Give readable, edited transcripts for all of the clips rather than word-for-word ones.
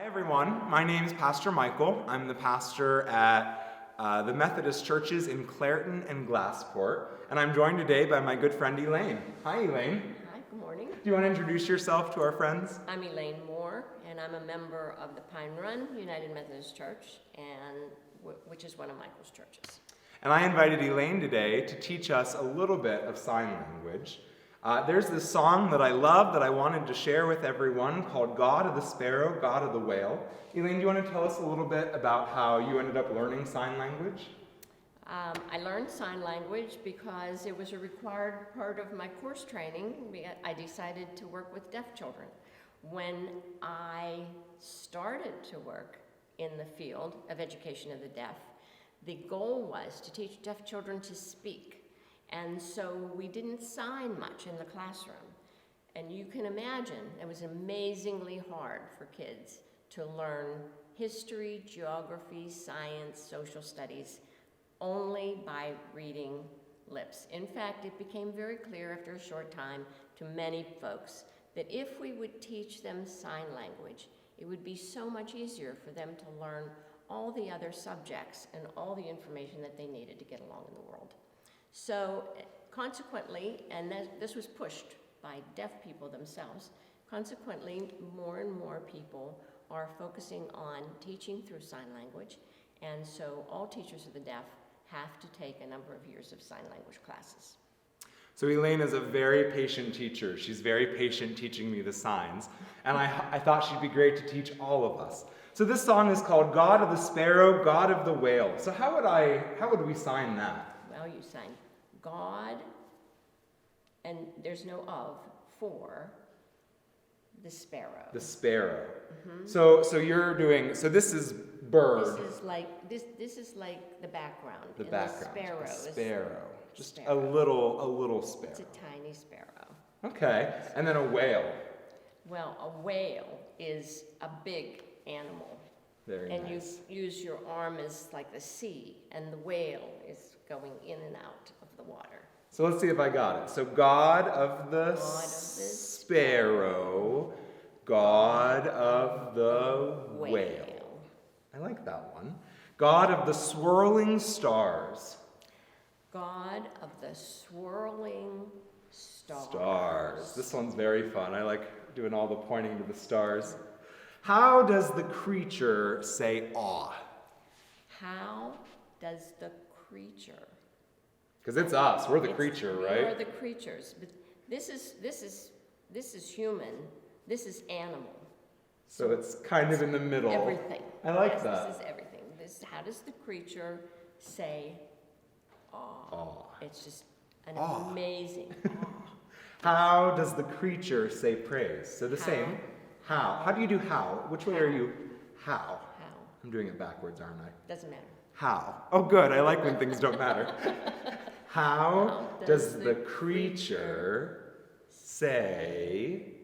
Hi everyone, my name is Pastor Michael. I'm the pastor at the Methodist churches in Clareton and Glassport, and I'm joined today by my good friend Elaine. Hi Elaine. Hi, good morning. Do you want to introduce yourself to our friends? I'm Elaine Moore, and I'm a member of the Pine Run United Methodist Church, which is one of Michael's churches. And I invited Elaine today to teach us a little bit of sign language. There's this song that I love that I wanted to share with everyone called God of the Sparrow, God of the Whale. Elaine, do you want to tell us a little bit about how you ended up learning sign language? I learned sign language because it was a required part of my course training. I decided to work with deaf children. When I started to work in the field of education of the deaf, the goal was to teach deaf children to speak. And so we didn't sign much in the classroom. And you can imagine it was amazingly hard for kids to learn history, geography, science, social studies only by reading lips. In fact, it became very clear after a short time to many folks that if we would teach them sign language, it would be so much easier for them to learn all the other subjects and all the information that they needed to get along in the world. So consequently, and this was pushed by deaf people themselves, consequently more and more people are focusing on teaching through sign language, and so all teachers of the deaf have to take a number of years of sign language classes. So Elaine is a very patient teacher. She's very patient teaching me the signs, and I thought she'd be great to teach all of us. So this song is called God of the Sparrow, God of the Whale. So how would we sign that? Well, you sign God, and there's no of, for the sparrow. The sparrow. Mm-hmm. So you're doing, so this is bird. This is like the background. The and background. The sparrow. Sparrow. Just sparrow. a little sparrow. It's a tiny sparrow. Okay. And then a whale. Well, a whale is a big animal. Very and nice. you use your arm as like the sea, and the whale is going in and out of the water. So let's see if I got it. So God of the sparrow, God of the whale. I like that one. God of the swirling stars. God of the swirling stars. Stars. This one's very fun. I like doing all the pointing to the stars. How does the creature say awe? How does the creature? Because it's us. We're the creature, right? We are the creatures. But this is human. This is animal. So it's kind of in the middle. Everything. I like yes, that. This is everything. How does the creature say awe? Awe. It's just an Awe. amazing awe. How does the creature say praise? So the same. How? How do you do how? Which way are you? How? How? I'm doing it backwards, aren't I? Doesn't matter. How? Oh, good. I like when things don't matter. How does the creature say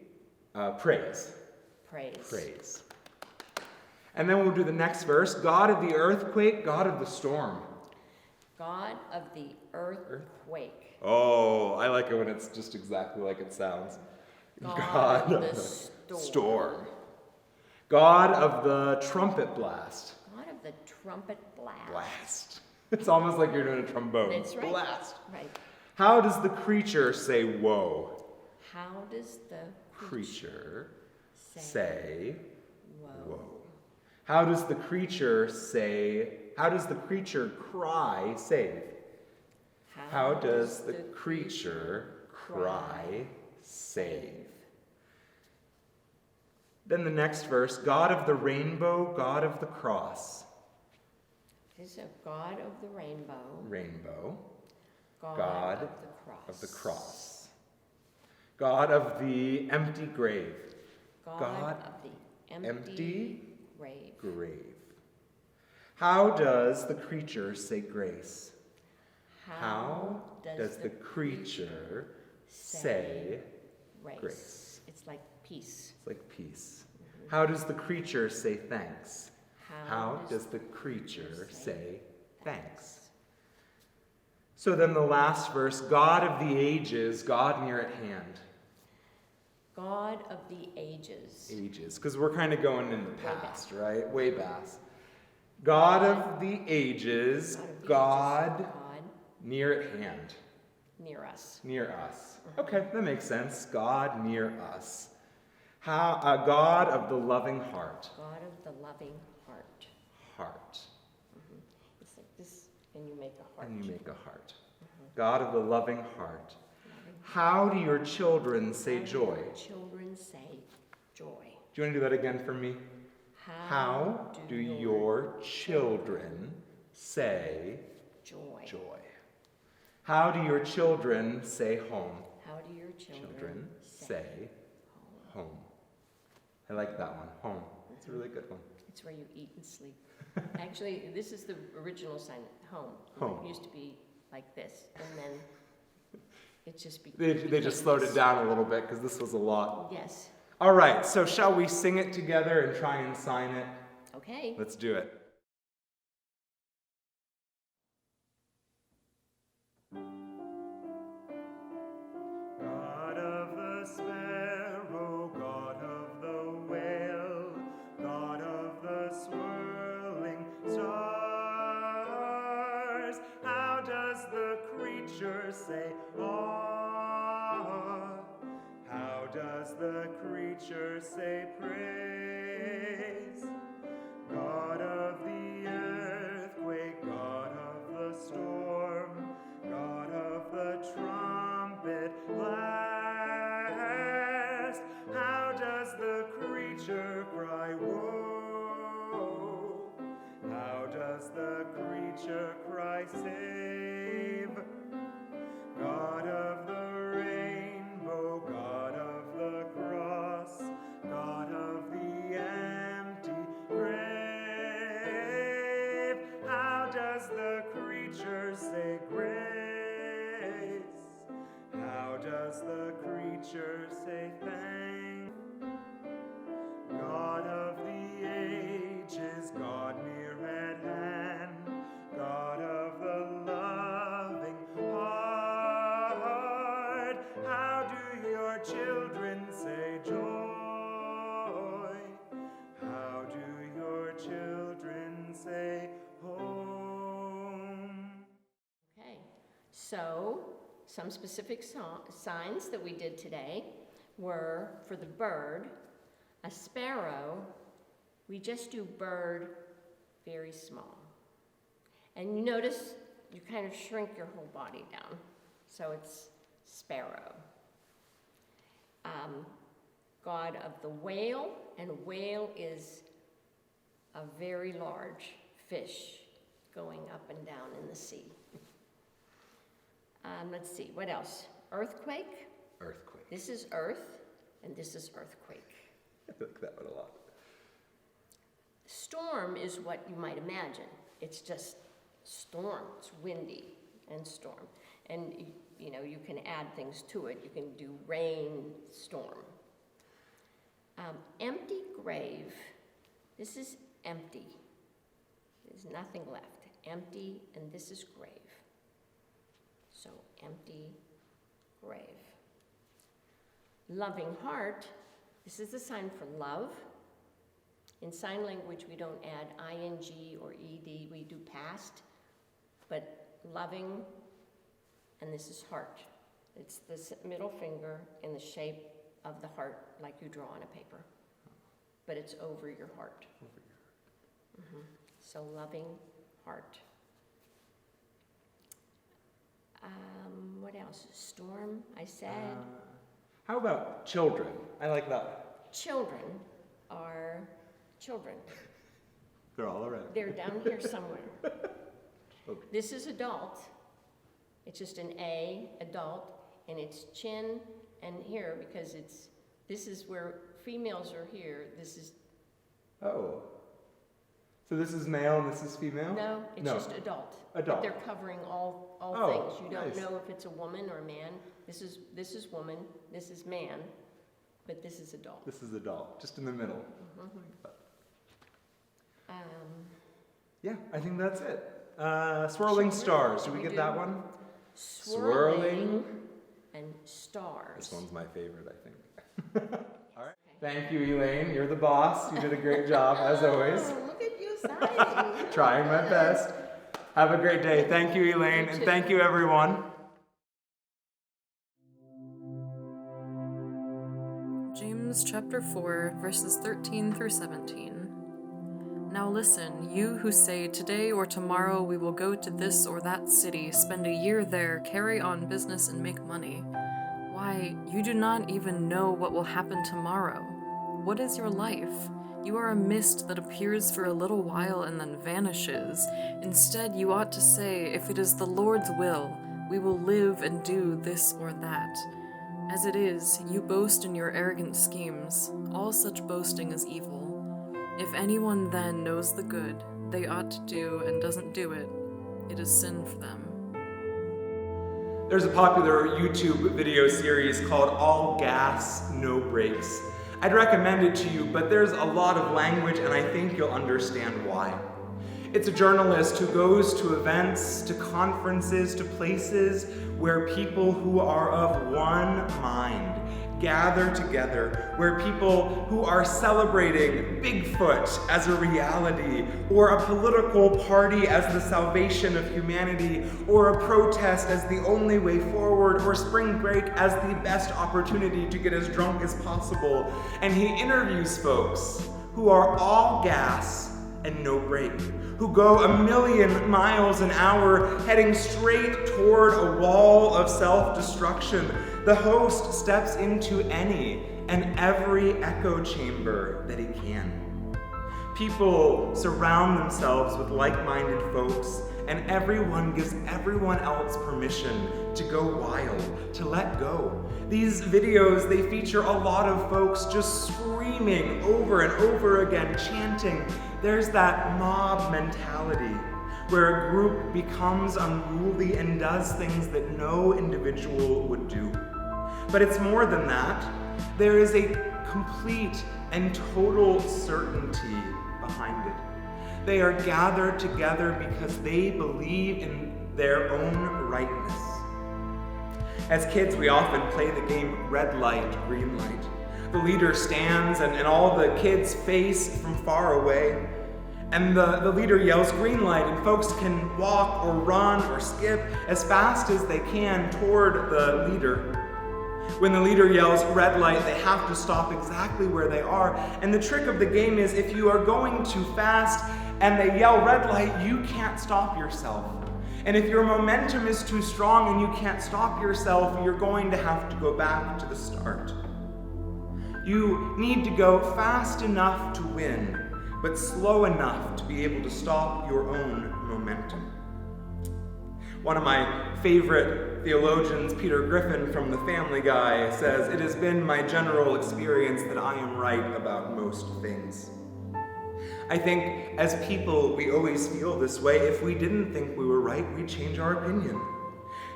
praise? Praise. Praise. And then we'll do the next verse. God of the earthquake, God of the storm. God of the earthquake. Oh, I like it when it's just exactly like it sounds. God of the storm. God of the trumpet blast. God of the trumpet blast. Blast. It's almost like you're doing a trombone. That's right. Blast. Right. How does the creature say woe? How does the Creature say whoa? woe. How does the creature cry save? How does the creature cry save? Then the next verse, God of the rainbow, God of the cross. This is a God of the rainbow. Rainbow. God of the cross. Of the cross. God of the empty grave. God of the empty grave. Grave. How does the creature say grace? How does the creature say grace? It's like peace. It's like peace. Mm-hmm. How does the creature say thanks? How does the creature say thanks? So then the last verse, God of the ages, God near at hand. God of the ages. Ages, because we're kind of going in the back. past, right? Way past. God of the ages, God near at hand. Near us. Near us. Okay, that makes sense. God near us. God of the loving heart. God of the loving heart. Heart. It's like this, and you make a heart. And you make a heart. God of the loving heart. How do your children say joy? Children say joy. Do you want to do that again for me? How do your children say joy? How do your children say home? How do your children say home? I like that one, home. It's a really good one. It's where you eat and sleep. Actually, this is the original sign, home. Home. It used to be like this, and then it just They just slowed it down a little bit because this was a lot. Yes. All right, so shall we sing it together and try and sign it? Okay. Let's do it. God of the sparrow, God of the whale, God of the swirling stars, how does the creature say, ah? How does the creature say praise? God of the earthquake, God of the storm, God of the trumpet blast, how does the creature cry, woe? How does the creature cry, save? God of the rainbow, God of the cross, God of the empty grave, how does the creature say grace? How does the creature say thanks? God of the ages, God near at hand, God of the loving heart, how do your children say joy? How do your children say home? Okay. So, some specific signs that we did today were for the bird, a sparrow, we just do bird very small. And you notice you kind of shrink your whole body down. So it's sparrow. God of the whale, and whale is a very large fish going up and down in the sea. Let's see, what else? Earthquake. Earthquake. This is earth, and this is earthquake. I like that one a lot. Storm is what you might imagine. It's just storm. It's windy and storm. And you know, you can add things to it. You can do rain, storm. Empty grave. This is empty. There's nothing left. Empty, and this is grave. So empty grave. Loving heart. This is the sign for love. In sign language, we don't add ing or ed, we do past, but loving, and this is heart. It's the middle finger in the shape of the heart, like you draw on a paper, but it's over your heart. So loving heart. What else? Storm, I said. How about children? I like that. Children are children. They're all around. They're down here somewhere. Okay. This is adult. It's just an A, adult, and it's chin and here because this is where females are here. This is, Oh. So this is male and this is female? no, it's just adult. But Adult. they're covering all Oh, things. You don't nice. know if it's a woman or a man. This is woman, this is man, but this is adult. This is adult, just in the middle. Yeah, I think that's it. Swirling stars. Did we get that one? Swirling and stars. This one's my favorite, I think. All right. Thank you, Elaine. You're the boss. You did a great job, as always. Oh, look at you signing. Trying my best. Have a great day. Thank you, Elaine, You and too. thank you, everyone. James chapter 4, verses 13 through 17. Now listen, you who say, today or tomorrow we will go to this or that city, spend a year there, carry on business and make money. Why, you do not even know what will happen tomorrow. What is your life? You are a mist that appears for a little while and then vanishes. Instead, you ought to say, if it is the Lord's will, we will live and do this or that. As it is, you boast in your arrogant schemes. All such boasting is evil. If anyone then knows the good they ought to do and doesn't do it, it is sin for them. There's a popular YouTube video series called All Gas, No Brakes. I'd recommend it to you, but there's a lot of language and I think you'll understand why. It's a journalist who goes to events, to conferences, to places where people who are of one mind gather together, where people who are celebrating Bigfoot as a reality, or a political party as the salvation of humanity, or a protest as the only way forward, or spring break as the best opportunity to get as drunk as possible. And he interviews folks who are all gas and no brake, who go 1,000,000 miles an hour heading straight toward a wall of self-destruction. The host steps into any and every echo chamber that he can. People surround themselves with like-minded folks, and everyone gives everyone else permission to go wild, to let go. These videos, they feature a lot of folks just screaming over and over again, chanting. There's that mob mentality where a group becomes unruly and does things that no individual would do. But it's more than that. There is a complete and total certainty behind it. They are gathered together because they believe in their own rightness. As kids, we often play the game red light, green light. The leader stands and all the kids face from far away. And the leader yells green light, and folks can walk or run or skip as fast as they can toward the leader. When the leader yells red light, they have to stop exactly where they are. And the trick of the game is if you are going too fast and they yell red light, you can't stop yourself. And if your momentum is too strong and you can't stop yourself, you're going to have to go back to the start. You need to go fast enough to win, but slow enough to be able to stop your own momentum. One of my favorite theologians, Peter Griffin from The Family Guy, says, "It has been my general experience that I am right about most things." I think as people, we always feel this way. If we didn't think we were right, we'd change our opinion.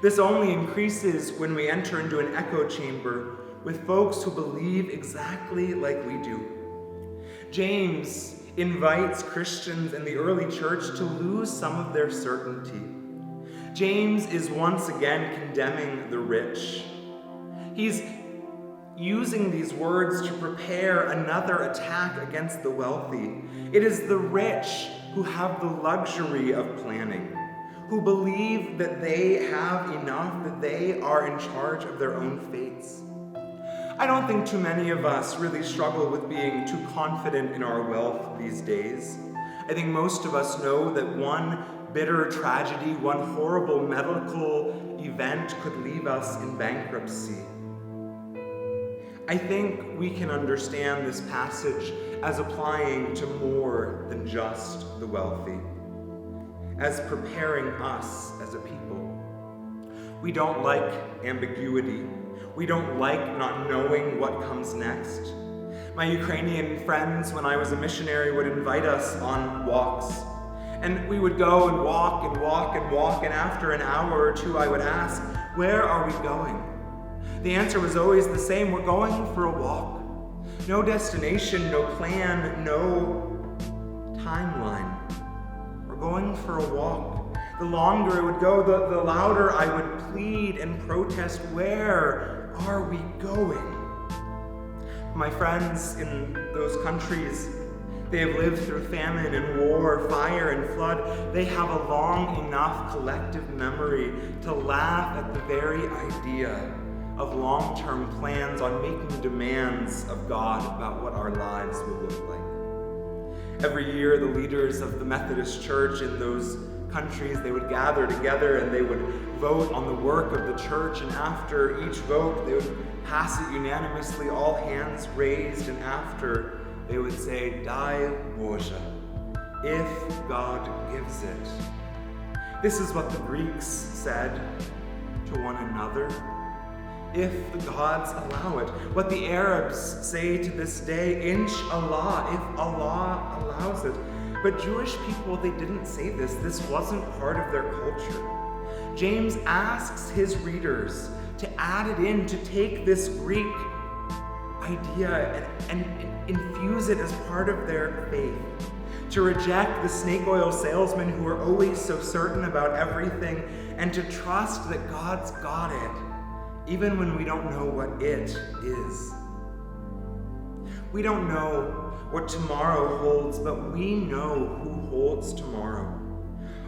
This only increases when we enter into an echo chamber with folks who believe exactly like we do. James invites Christians in the early church to lose some of their certainty. James is once again condemning the rich. He's using these words to prepare another attack against the wealthy. It is the rich who have the luxury of planning, who believe that they have enough, that they are in charge of their own fates. I don't think too many of us really struggle with being too confident in our wealth these days. I think most of us know that one bitter tragedy, one horrible medical event could leave us in bankruptcy. I think we can understand this passage as applying to more than just the wealthy, as preparing us as a people. We don't like ambiguity. We don't like not knowing what comes next. My Ukrainian friends, when I was a missionary, would invite us on walks. And we would go and walk and walk and walk, and after an hour or two I would ask, "Where are we going?" The answer was always the same: we're going for a walk. No destination, no plan, no timeline. We're going for a walk. The longer it would go, the louder I would plead and protest, "Where are we going?" My friends in those countries, they have lived through famine and war, fire and flood. They have a long enough collective memory to laugh at the very idea of long-term plans on making demands of God about what our lives will look like. Every year, the leaders of the Methodist Church in those countries, they would gather together and they would vote on the work of the church, and after each vote, they would pass it unanimously, all hands raised, and after they would say, Dai Bože, if God gives it. This is what the Greeks said to one another, if the gods allow it. What the Arabs say to this day, Inshallah, if Allah allows it. But Jewish people, they didn't say this. This wasn't part of their culture. James asks his readers to add it in, to take this Greek idea and infuse it as part of their faith, to reject the snake oil salesmen who are always so certain about everything, and to trust that God's got it, even when we don't know what it is. We don't know what tomorrow holds, but we know who holds tomorrow.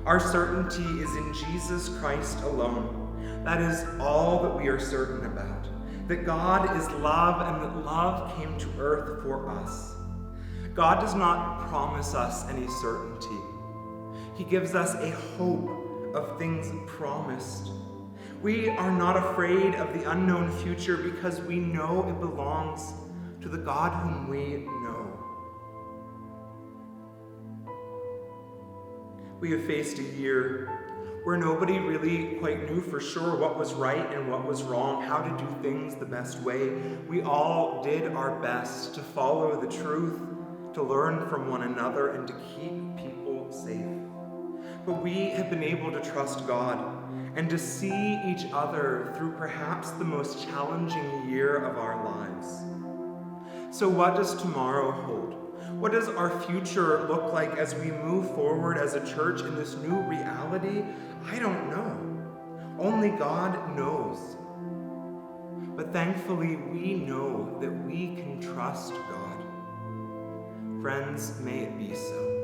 Our certainty is in Jesus Christ alone. That is all that we are certain about. That God is love and that love came to earth for us. God does not promise us any certainty. He gives us a hope of things promised. We are not afraid of the unknown future because we know it belongs to the God whom we know. We have faced a year where nobody really quite knew for sure what was right and what was wrong, how to do things the best way. We all did our best to follow the truth, to learn from one another, and to keep people safe. But we have been able to trust God and to see each other through perhaps the most challenging year of our lives. So what does tomorrow hold? What does our future look like as we move forward as a church in this new reality? I don't know. Only God knows. But thankfully, we know that we can trust God. Friends, may it be so.